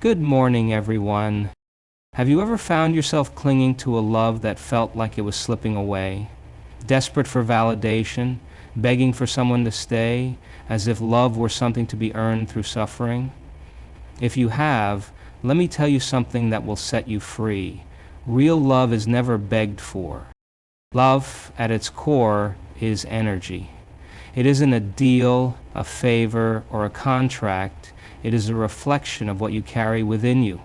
Good morning, everyone. Have you ever found yourself clinging to a love that felt like it was slipping away? Desperate for validation, begging for someone to stay, as if love were something to be earned through suffering? If you have, let me tell you something that will set you free. Real love is never begged for. Love, at its core, is energy. It isn't a deal, a favor, or a contract. It is a reflection of what you carry within you.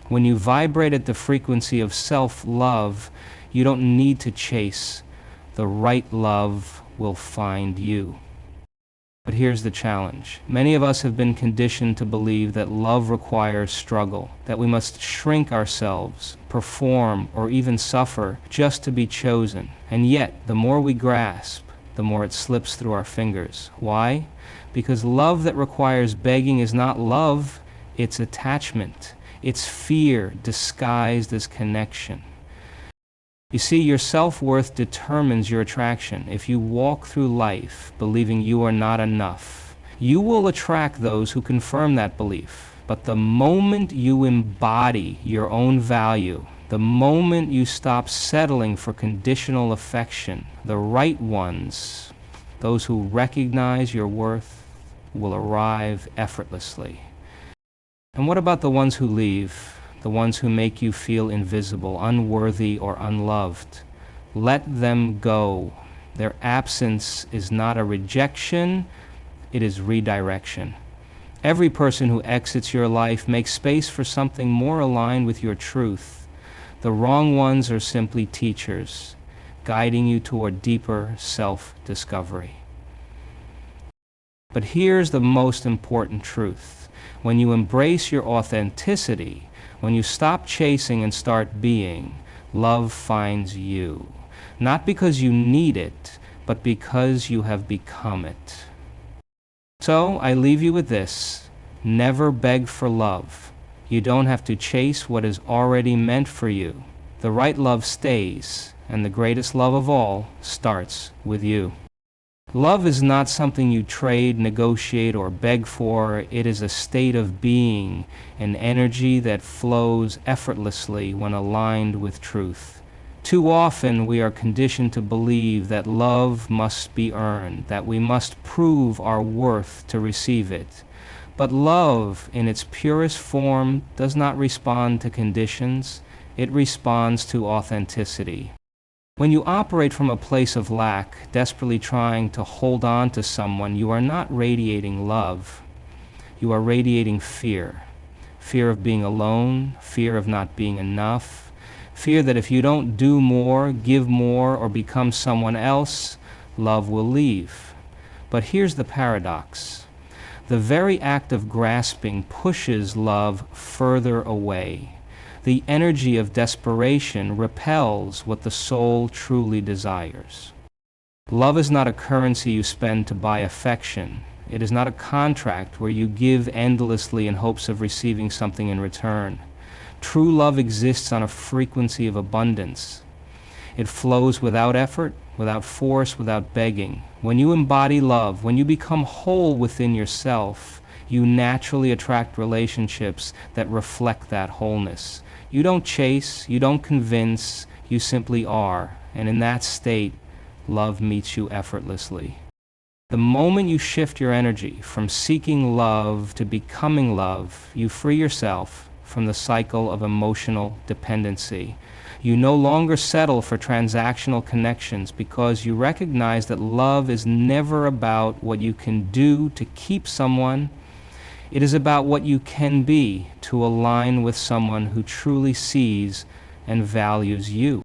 When you vibrate at the frequency of self-love, you don't need to chase. The right love will find you. But here's the challenge. Many of us have been conditioned to believe that love requires struggle, that we must shrink ourselves, perform, or even suffer just to be chosen. And yet, the more we grasp, the more it slips through our fingers. Why? Because love that requires begging is not love, it's attachment. It's fear disguised as connection. You see, your self-worth determines your attraction. If you walk through life believing you are not enough, you will attract those who confirm that belief. But the moment you embody your own value, the moment you stop settling for conditional affection, the right ones, those who recognize your worth, will arrive effortlessly. And what about the ones who leave? The ones who make you feel invisible, unworthy, or unloved? Let them go. Their absence is not a rejection, it is redirection. Every person who exits your life makes space for something more aligned with your truth. The wrong ones are simply teachers, guiding you toward deeper self-discovery. But here's the most important truth. When you embrace your authenticity, when you stop chasing and start being, love finds you. Not because you need it, but because you have become it. So I leave you with this. Never beg for love. You don't have to chase what is already meant for you. The right love stays, and the greatest love of all starts with you. Love is not something you trade, negotiate, or beg for. It is a state of being, an energy that flows effortlessly when aligned with truth. Too often we are conditioned to believe that love must be earned, that we must prove our worth to receive it. But love, in its purest form, does not respond to conditions. It responds to authenticity. When you operate from a place of lack, desperately trying to hold on to someone, you are not radiating love. You are radiating fear. Fear of being alone, fear of not being enough, fear that if you don't do more, give more, or become someone else, love will leave. But here's the paradox. The very act of grasping pushes love further away. The energy of desperation repels what the soul truly desires. Love is not a currency you spend to buy affection. It is not a contract where you give endlessly in hopes of receiving something in return. True love exists on a frequency of abundance. It flows without effort, without force, without begging. When you embody love, when you become whole within yourself, you naturally attract relationships that reflect that wholeness. You don't chase, you don't convince, you simply are. And in that state, love meets you effortlessly. The moment you shift your energy from seeking love to becoming love, you free yourself from the cycle of emotional dependency. You no longer settle for transactional connections because you recognize that love is never about what you can do to keep someone. It is about what you can be to align with someone who truly sees and values you.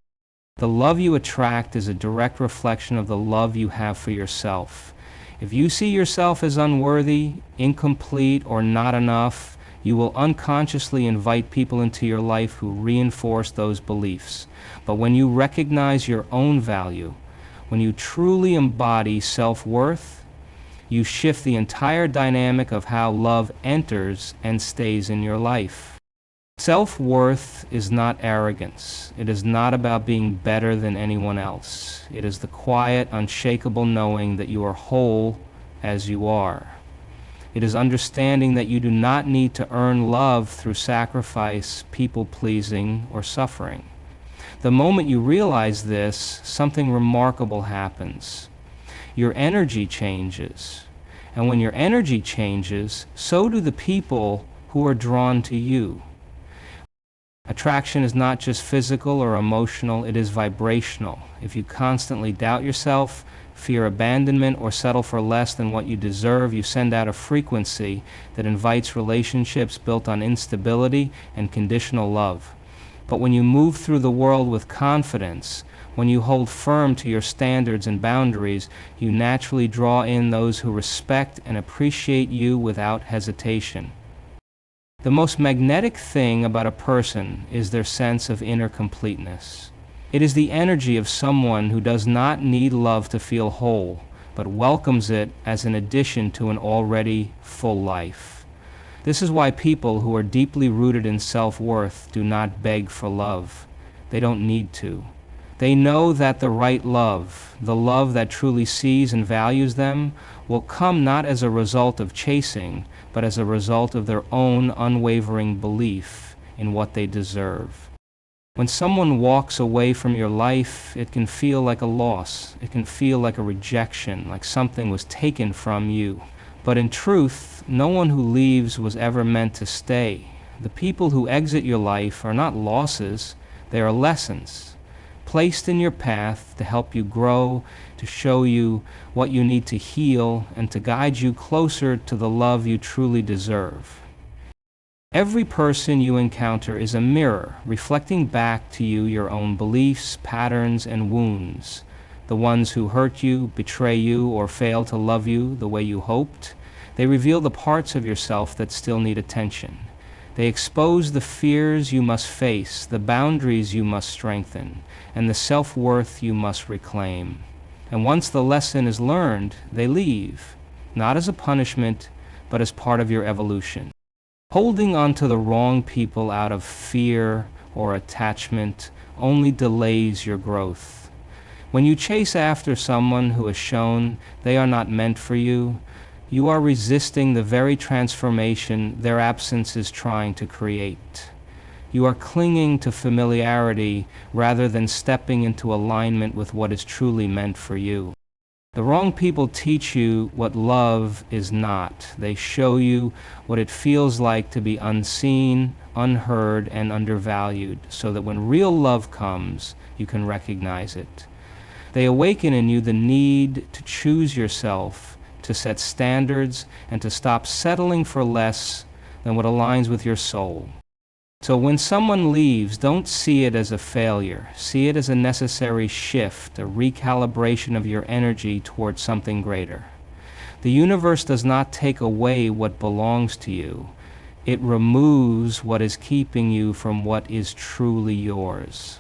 The love you attract is a direct reflection of the love you have for yourself. If you see yourself as unworthy, incomplete, or not enough, you will unconsciously invite people into your life who reinforce those beliefs. But when you recognize your own value, when you truly embody self-worth, you shift the entire dynamic of how love enters and stays in your life. Self-worth is not arrogance. It is not about being better than anyone else. It is the quiet, unshakable knowing that you are whole as you are. It is understanding that you do not need to earn love through sacrifice, people-pleasing, or suffering. The moment you realize this, something remarkable happens. Your energy changes. And when your energy changes, so do the people who are drawn to you. Attraction is not just physical or emotional, it is vibrational. If you constantly doubt yourself, fear abandonment, or settle for less than what you deserve, you send out a frequency that invites relationships built on instability and conditional love. But when you move through the world with confidence, when you hold firm to your standards and boundaries, you naturally draw in those who respect and appreciate you without hesitation. The most magnetic thing about a person is their sense of inner completeness. It is the energy of someone who does not need love to feel whole, but welcomes it as an addition to an already full life. This is why people who are deeply rooted in self-worth do not beg for love. They don't need to. They know that the right love, the love that truly sees and values them, will come not as a result of chasing, but as a result of their own unwavering belief in what they deserve. When someone walks away from your life, it can feel like a loss. It can feel like a rejection, like something was taken from you. But in truth, no one who leaves was ever meant to stay. The people who exit your life are not losses, they are lessons, placed in your path to help you grow, to show you what you need to heal, and to guide you closer to the love you truly deserve. Every person you encounter is a mirror, reflecting back to you your own beliefs, patterns, and wounds. The ones who hurt you, betray you, or fail to love you the way you hoped, they reveal the parts of yourself that still need attention. They expose the fears you must face, the boundaries you must strengthen, and the self-worth you must reclaim. And once the lesson is learned, they leave, not as a punishment, but as part of your evolution. Holding on to the wrong people out of fear or attachment only delays your growth. When you chase after someone who has shown they are not meant for you, you are resisting the very transformation their absence is trying to create. You are clinging to familiarity rather than stepping into alignment with what is truly meant for you. The wrong people teach you what love is not. They show you what it feels like to be unseen, unheard, and undervalued, so that when real love comes, you can recognize it. They awaken in you the need to choose yourself, to set standards, and to stop settling for less than what aligns with your soul. So when someone leaves, don't see it as a failure. See it as a necessary shift, a recalibration of your energy towards something greater. The universe does not take away what belongs to you. It removes what is keeping you from what is truly yours.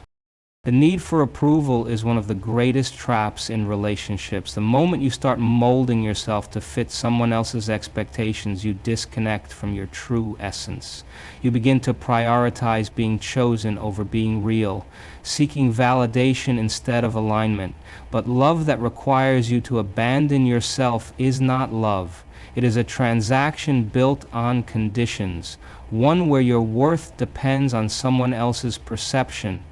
The need for approval is one of the greatest traps in relationships. The moment you start molding yourself to fit someone else's expectations, you disconnect from your true essence. You begin to prioritize being chosen over being real, seeking validation instead of alignment. But love that requires you to abandon yourself is not love. It is a transaction built on conditions, one where your worth depends on someone else's perception.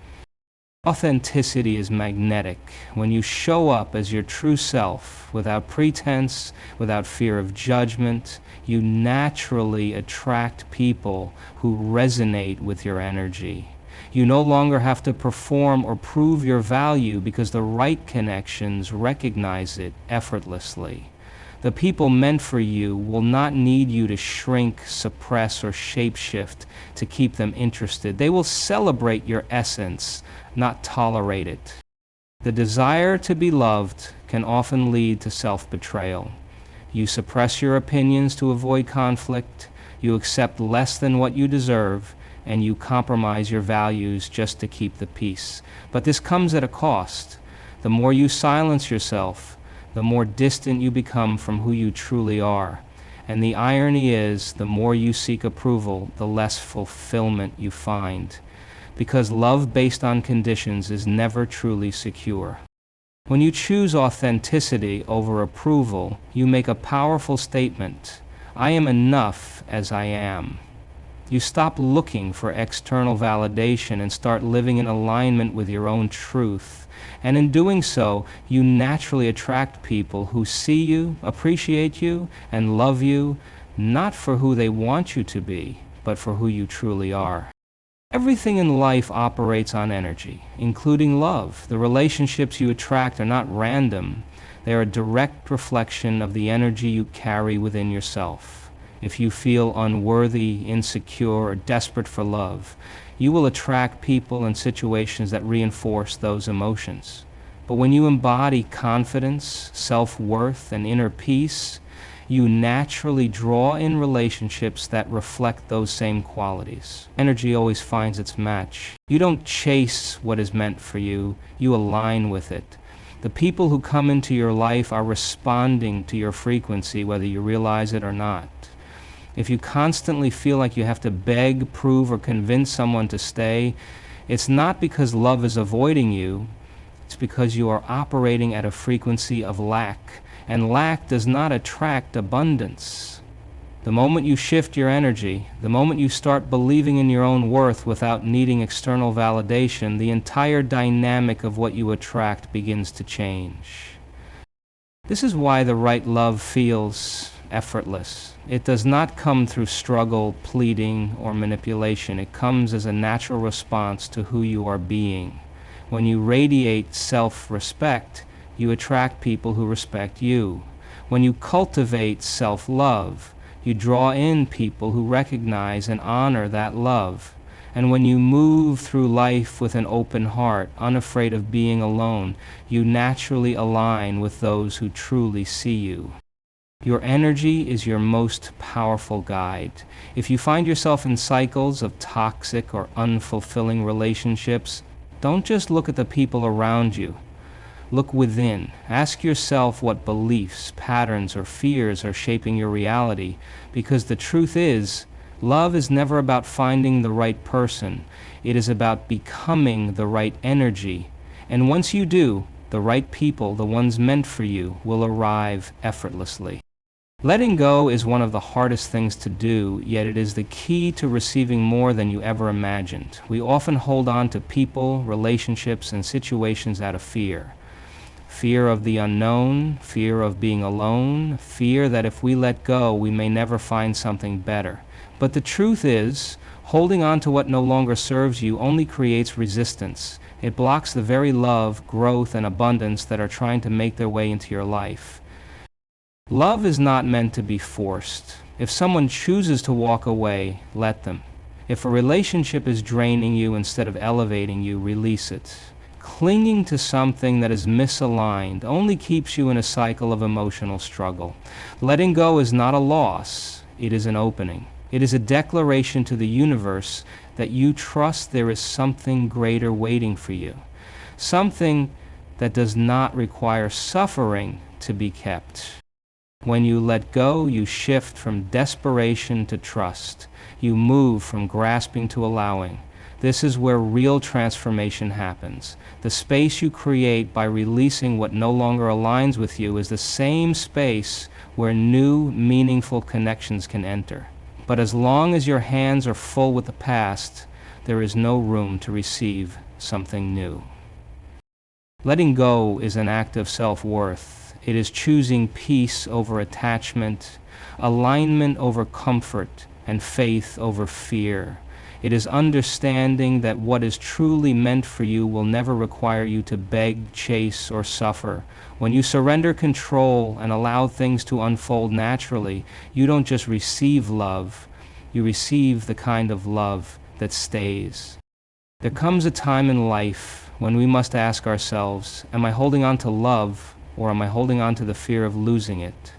Authenticity is magnetic. When you show up as your true self, without pretense, without fear of judgment, you naturally attract people who resonate with your energy. You no longer have to perform or prove your value because the right connections recognize it effortlessly. The people meant for you will not need you to shrink, suppress, or shapeshift to keep them interested. They will celebrate your essence, not tolerate it. The desire to be loved can often lead to self-betrayal. You suppress your opinions to avoid conflict, you accept less than what you deserve, and you compromise your values just to keep the peace. But this comes at a cost. The more you silence yourself, the more distant you become from who you truly are. And the irony is, the more you seek approval, the less fulfillment you find. Because love based on conditions is never truly secure. When you choose authenticity over approval, you make a powerful statement. I am enough as I am. You stop looking for external validation and start living in alignment with your own truth. And in doing so, you naturally attract people who see you, appreciate you, and love you, not for who they want you to be, but for who you truly are. Everything in life operates on energy, including love. The relationships you attract are not random. They are a direct reflection of the energy you carry within yourself. If you feel unworthy, insecure, or desperate for love, you will attract people and situations that reinforce those emotions. But when you embody confidence, self-worth, and inner peace, you naturally draw in relationships that reflect those same qualities. Energy always finds its match. You don't chase what is meant for you, you align with it. The people who come into your life are responding to your frequency, whether you realize it or not. If you constantly feel like you have to beg, prove, or convince someone to stay, it's not because love is avoiding you, it's because you are operating at a frequency of lack. And lack does not attract abundance. The moment you shift your energy, the moment you start believing in your own worth without needing external validation, the entire dynamic of what you attract begins to change. This is why the right love feels effortless. It does not come through struggle, pleading, or manipulation. It comes as a natural response to who you are being. When you radiate self-respect, you attract people who respect you. When you cultivate self-love, you draw in people who recognize and honor that love. And when you move through life with an open heart, unafraid of being alone, you naturally align with those who truly see you. Your energy is your most powerful guide. If you find yourself in cycles of toxic or unfulfilling relationships, don't just look at the people around you. Look within. Ask yourself what beliefs, patterns, or fears are shaping your reality, because the truth is, love is never about finding the right person. It is about becoming the right energy. And once you do, the right people, the ones meant for you, will arrive effortlessly. Letting go is one of the hardest things to do, yet it is the key to receiving more than you ever imagined. We often hold on to people, relationships, and situations out of fear. Fear of the unknown, fear of being alone, fear that if we let go, we may never find something better. But the truth is, holding on to what no longer serves you only creates resistance. It blocks the very love, growth, and abundance that are trying to make their way into your life. Love is not meant to be forced. If someone chooses to walk away, let them. If a relationship is draining you instead of elevating you, release it. Clinging to something that is misaligned only keeps you in a cycle of emotional struggle. Letting go is not a loss, it is an opening. It is a declaration to the universe that you trust there is something greater waiting for you. Something that does not require suffering to be kept. When you let go, you shift from desperation to trust. You move from grasping to allowing. This is where real transformation happens. The space you create by releasing what no longer aligns with you is the same space where new, meaningful connections can enter. But as long as your hands are full with the past, there is no room to receive something new. Letting go is an act of self-worth. It is choosing peace over attachment, alignment over comfort, and faith over fear. It is understanding that what is truly meant for you will never require you to beg, chase, or suffer. When you surrender control and allow things to unfold naturally, you don't just receive love, you receive the kind of love that stays. There comes a time in life when we must ask ourselves, am I holding on to love, or am I holding on to the fear of losing it?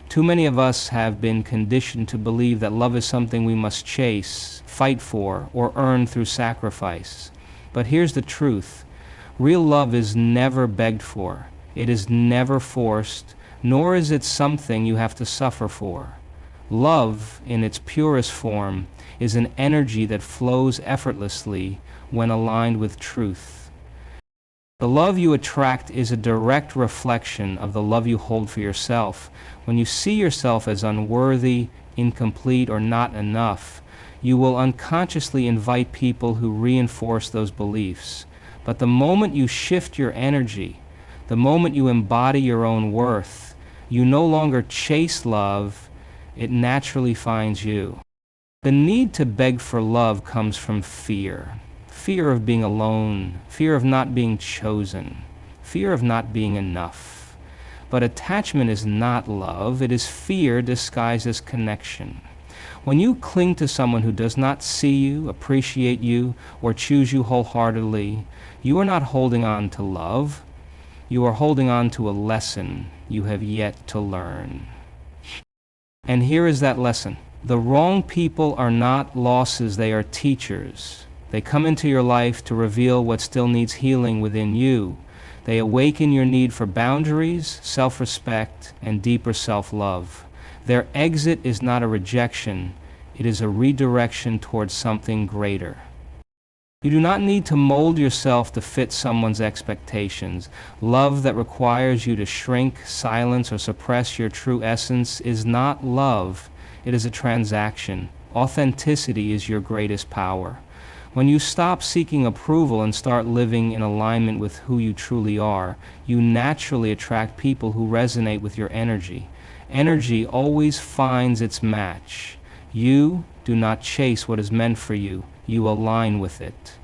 Too many of us have been conditioned to believe that love is something we must chase, fight for, or earn through sacrifice. But here's the truth. Real love is never begged for. It is never forced, nor is it something you have to suffer for. Love, in its purest form, is an energy that flows effortlessly when aligned with truth. The love you attract is a direct reflection of the love you hold for yourself. When you see yourself as unworthy, incomplete, or not enough, you will unconsciously invite people who reinforce those beliefs. But the moment you shift your energy, the moment you embody your own worth, you no longer chase love, it naturally finds you. The need to beg for love comes from fear. Fear of being alone, fear of not being chosen, fear of not being enough. But attachment is not love, it is fear disguised as connection. When you cling to someone who does not see you, appreciate you, or choose you wholeheartedly, you are not holding on to love. You are holding on to a lesson you have yet to learn. And here is that lesson. The wrong people are not losses, they are teachers. They come into your life to reveal what still needs healing within you. They awaken your need for boundaries, self-respect, and deeper self-love. Their exit is not a rejection, it is a redirection towards something greater. You do not need to mold yourself to fit someone's expectations. Love that requires you to shrink, silence, or suppress your true essence is not love. It is a transaction. Authenticity is your greatest power. When you stop seeking approval and start living in alignment with who you truly are, you naturally attract people who resonate with your energy. Energy always finds its match. You do not chase what is meant for you. You align with it.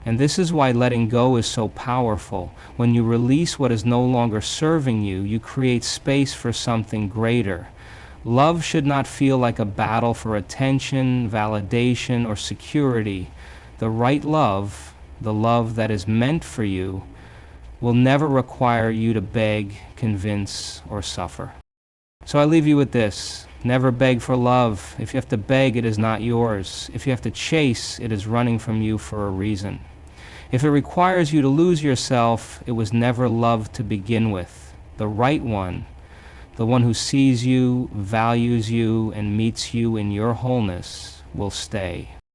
And this is why letting go is so powerful. When you release what is no longer serving you, you create space for something greater. Love should not feel like a battle for attention, validation, or security. The right love, the love that is meant for you, will never require you to beg, convince, or suffer. So I leave you with this. Never beg for love. If you have to beg, it is not yours. If you have to chase, it is running from you for a reason. If it requires you to lose yourself, it was never love to begin with. The right one, the one who sees you, values you, and meets you in your wholeness, will stay.